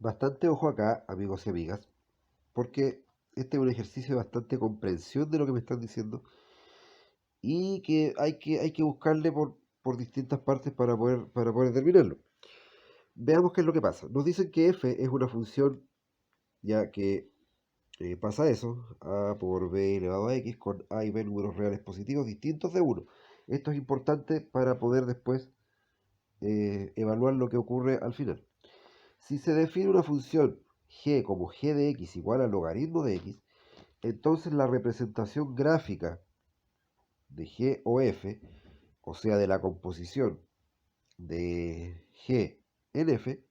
Bastante ojo acá, amigos y amigas, porque este es un ejercicio de bastante comprensión de lo que me están diciendo y que hay que buscarle por distintas partes para poder terminarlo. Veamos qué es lo que pasa. Nos dicen que f es una función ya que pasa eso, a por b elevado a x con a y b números reales positivos distintos de uno. Esto es importante para poder después evaluar lo que ocurre al final. Si se define una función g como g de x igual al logaritmo de x, entonces la representación gráfica de g o f, o sea, de la composición de g en f,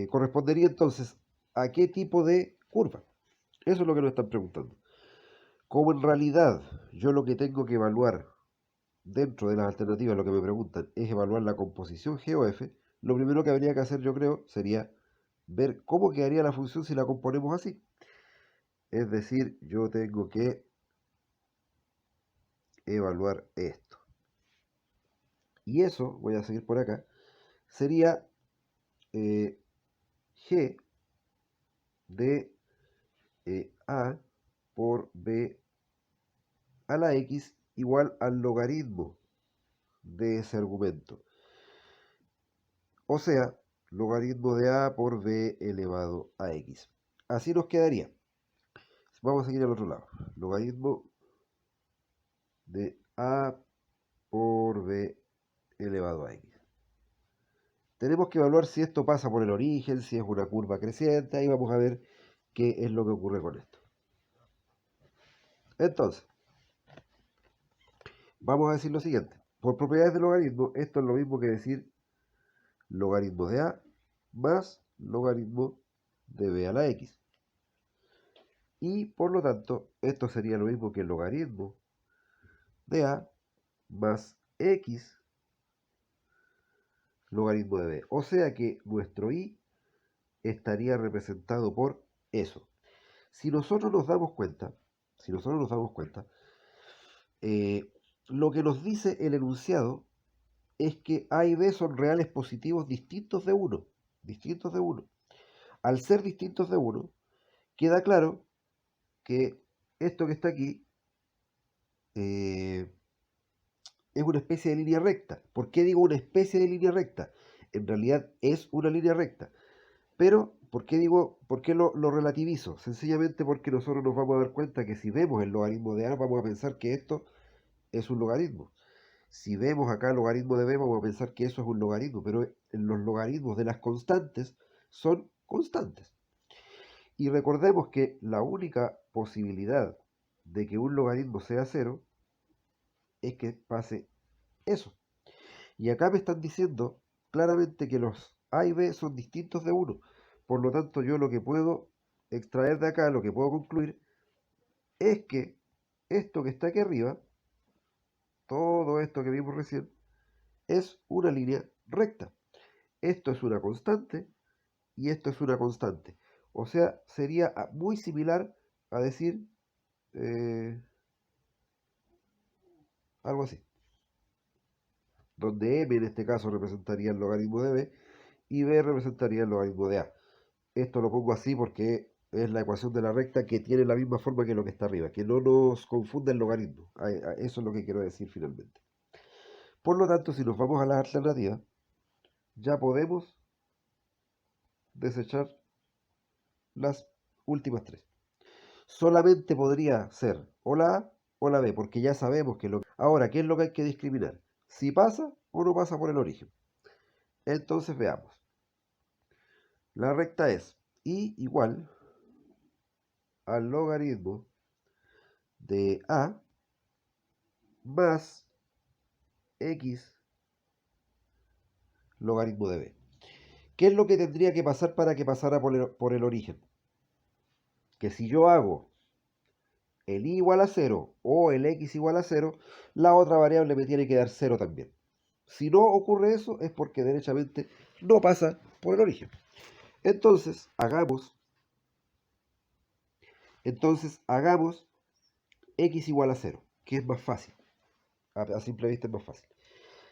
correspondería entonces a qué tipo de curva. Eso es lo que nos están preguntando. Como en realidad yo lo que tengo que evaluar dentro de las alternativas, lo que me preguntan es evaluar la composición g o f, lo primero que habría que hacer, yo creo, sería ver cómo quedaría la función si la componemos así. Es decir, yo tengo que evaluar esto. Y eso, voy a seguir por acá, sería g de a por b a la x igual al logaritmo de ese argumento. O sea, logaritmo de a por b elevado a x. Así nos quedaría. Vamos a seguir al otro lado. Logaritmo de a por b elevado a x. Tenemos que evaluar si esto pasa por el origen, si es una curva creciente. Ahí vamos a ver qué es lo que ocurre con esto. Entonces, vamos a decir lo siguiente. Por propiedades de logaritmo, esto es lo mismo que decir logaritmo de a más logaritmo de b a la x. Y por lo tanto, esto sería lo mismo que el logaritmo de a más x logaritmo de b. O sea que nuestro i estaría representado por eso. Si nosotros nos damos cuenta, si nosotros nos damos cuenta, eh, lo que nos dice el enunciado es que A y B son reales positivos distintos de uno, distintos de uno. Al ser distintos de uno, queda claro que esto que está aquí eh, es una especie de línea recta. ¿Por qué digo una especie de línea recta? En realidad es una línea recta. Pero, por qué lo relativizo? Sencillamente porque nosotros nos vamos a dar cuenta que si vemos el logaritmo de A, vamos a pensar que esto es un logaritmo. Si vemos acá el logaritmo de b, vamos a pensar que eso es un logaritmo, pero los logaritmos de las constantes son constantes. Y recordemos que la única posibilidad de que un logaritmo sea cero es que pase eso. Y acá me están diciendo claramente que los a y b son distintos de uno. Por lo tanto, yo lo que puedo extraer de acá, lo que puedo concluir, es que esto que está aquí arriba, todo esto que vimos recién, es una línea recta. Esto es una constante y esto es una constante. O sea, sería muy similar a decir eh, algo así, donde m en este caso representaría el logaritmo de b y b representaría el logaritmo de a. Esto lo pongo así porque es la ecuación de la recta que tiene la misma forma que lo que está arriba, que no nos confunda el logaritmo. Eso es lo que quiero decir finalmente. Por lo tanto, si nos vamos a las alternativas, ya podemos desechar las últimas tres. Solamente podría ser o la A o la B, porque ya sabemos que lo... Ahora, ¿qué es lo que hay que discriminar? Si pasa o no pasa por el origen. Entonces veamos. La recta es i igual al logaritmo de a más x logaritmo de b. ¿Qué es lo que tendría que pasar para que pasara por el origen? Que si yo hago el i igual a 0 o el x igual a 0, la otra variable me tiene que dar 0 también. Si no ocurre eso, es porque derechamente no pasa por el origen. Entonces, hagamos x igual a 0, que es más fácil. A simple vista es más fácil.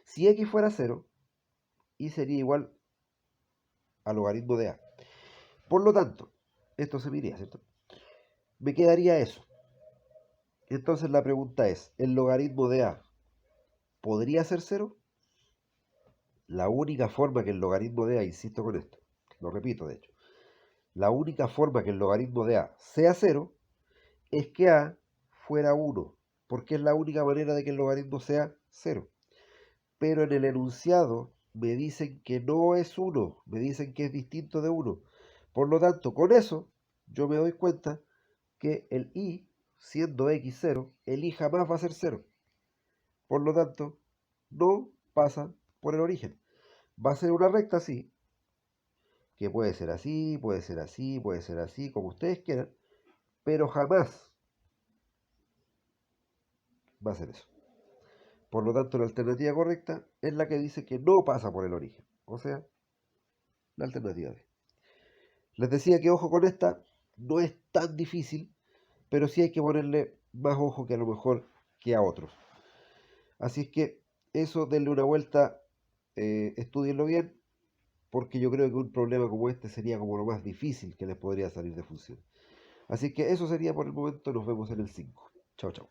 Si x fuera 0, y sería igual a logaritmo de A. Por lo tanto, esto se me iría, ¿cierto? Me quedaría eso. Entonces la pregunta es, ¿el logaritmo de A podría ser cero? La única forma que el logaritmo de A, insisto con esto, lo repito de hecho, la única forma que el logaritmo de A sea cero es que A fuera 1, porque es la única manera de que el logaritmo sea cero. Pero en el enunciado me dicen que no es 1, me dicen que es distinto de 1. Por lo tanto, con eso yo me doy cuenta que el i, siendo x 0, el i jamás va a ser cero. Por lo tanto, no pasa por el origen. Va a ser una recta, sí, que puede ser así, puede ser así, puede ser así, como ustedes quieran, pero jamás va a ser eso. Por lo tanto, la alternativa correcta es la que dice que no pasa por el origen. O sea, la alternativa B. Les decía que ojo con esta, no es tan difícil, pero sí hay que ponerle más ojo que a lo mejor que a otros. Así es que eso, denle una vuelta, estudienlo bien, porque yo creo que un problema como este sería como lo más difícil que les podría salir de función. Así que eso sería por el momento, nos vemos en el 5. Chao, chao.